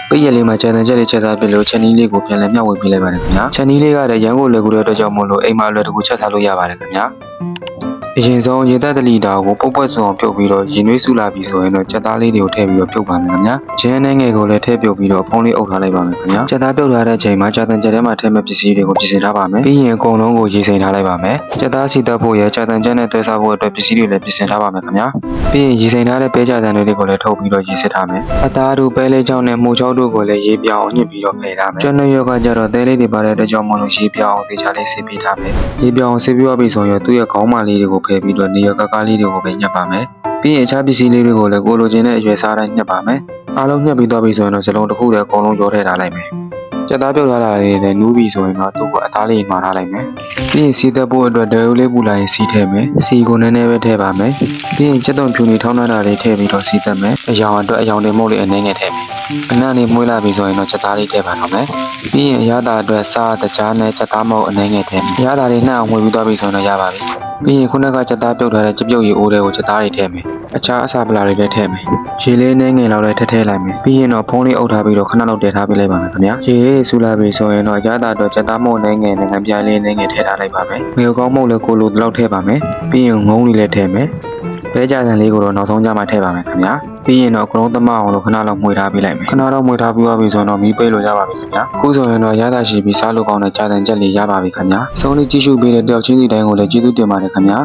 ပိရလေးမှာကြာတန်ချက်လေးချက်သားပြလို့ချက်နီးလေးကိုပြန်လဲမျှဝေပေးလိုက်ပါတယ်ခင်ဗျာချက်နီးလေးကလည်းရန်ကုန်လေကူတဲ့အတွက်ကြောင့်မို့လို့အိမ်မှာလွယ်တကူချက်ထားလို့ရပါတယ်ခင်ဗျာအရင်ဆုံးရေတက်တလီတာကိုပုတ်ပွက်စုံအောင်ပြုတ်ပြီးတော့ရင်နှွေးစုလာပြီးဆိုရင်တော့ချက်သားလေးတွေကိုထည့်ပြီးတော့ပြုတ်ပါမယ်ခင်ဗျာဂျင်းနဲ့ငယ်ကိုလည်းထည့်ပြုတ်ပြီးတော့ဖုံးလေးအုပ်ထားလိုက်ပါမယ်ခင်ဗျာချက်သားပြုတ်ထားတဲ့အချိန်မှာကြာတန်ချက်ထဲမှာထည့်မဲ့ပစ္စည်းတွေကိုပြင်ဆင်ထားပါမယ်ပြီးရင်အကုန်လုံးကိုရေစိမ်ထားလိုက်ပါမယ်ချက်သားစီတက်ဖို့ရကြာတန်ချက်နဲ့တွဲစားဖို့အတွက်ပစ္စည်းတွေလည်းပြင်ဆင်ထားပါမယ်ခင်ဗျာပြီးရင်ရေစိမ်ထားတဲ့ပဲကြာတန်တွေကိုလည်းထုတ်ပြီးတော့ရေစစ်ထားမယ်အသားတို့ပဲလေးချောင်းနဲ့မှုချောင်းတို့ကိုလည်းရေပြောင်းညှစ်ပြီးတော့ဖယ်ထားမယ်ကျွမ်းနှရွက်ကကြတော့သဲလေးတွေပါတဲ့အတွက်ကြောင့်မလို့ရေပြောင်းအောင်သေချာလေးဆေးပေးထားမယ်ရေပြောင်းဆေးပြပြီးဆိုရင်သူ့ရဲ့ခေါင်းမလေးတွေကိုဖယ်ပြီးတော့နေရကကားလေးတွေကိုပဲညှပ်ပါမယ်ပြီးရင်အခြားပစ္စည်းလေးတွေကိုလည်းကိုလိုချင်တဲ့အရွယ်စားတိုင်းညှပ်ပါမယ်အားလုံးညှပ်ပြီးတော့ပြီဆိုရင်တော့စလုံးတစ်ခုတည်းအကုန်လုံးရောထည့်ထားလိုက်မယ်ချက်သားပြုတ်ထားတာလေးနဲ့နူးပြီးဆိုရင်တော့သူ့ကိုအသားလေးမှာထားလိုက်မယ်ပြီးရင်စီသက်ဖို့အတွက်ဒဲရိုးလေးပူလာရင်စီထည့်မယ်စီကိုနည်းနည်းပဲထည့်ပါမယ်ပြီးရင်ချက်သွန်ဖြူနေထောင်းထားတာလေးထည့်ပြီးတော့စီသက်မယ်အယောင်အတွက်အယောင်တွေမဟုတ်လေအနေနဲ့ထည့်မယ်အနံ့လေးမွေးလာပြီဆိုရင်တော့ချက်သားလေးထည့်ပါတော့မယ်ပြီးရင်အရသာအတွက်စားတကြားနဲ့ချက်သားမဟုတ်အနေနဲ့ထည့်မယ်အရသာလေးနှံ့အောင်ဝင်ပြီးတော့ပြီဆိုရင်တော့ရပါပြီပြီးရင်ခုနကချက်သားပြုတ်ထားတဲ့ချက်ပြုတ်ရည်အိုးတွေကိုချက်သားတွေထည့်မယ်အခြားအစာပလာတွေလည်းထည့်မယ်ရေလေးနဲ့ငယ်လောက်လည်းထည့်လိုက်မယ်ပြီးရင်တော့ဖုံးလေးအုပ်ထားပြီးတော့ခဏလောက်တည်ထားပေးလိုက်ပါမယ်ခင်ဗျာရေလေးဆူလာပြီဆိုရင်တော့ရတာတော့ချက်သားမုံနဲ့ငယ်နဲ့ငံပြိုင်လေးနဲ့ငယ်ထည့်ထားလိုက်ပါမယ်ငယ်ကောင်းမုံလည်းကိုလိုတော့ထည့်ပါမယ်ပြီးရင်ငုံလေးလည်းထည့်မယ်ပဲကြဆန်လေးကိုတော့နောက်ဆုံးကြမှာထည့်ပါမယ်ခင်ဗျာပြီးရင်တော့အကလုံးသမအောင်လို့ခဏလောက်မှွေထားပေးလိုက်မယ်ခဏတော့မှွေထားပြီးသွားပြီဆိုတော့မီးပိတ်လို့ရပါပြီခင်ဗျာအခုဆိုရင်တော့ရတာရှိပြီးစားလို့ကောင်းတဲ့ကြာတန်ချက်လေးရပါပြီခင်ဗျာစုံလေးကြည့်ရှုပေးတဲ့တယောက်ချင်းစီတိုင်းကိုလည်းကျေးဇူးတင်ပါတယ်ခင်ဗျာ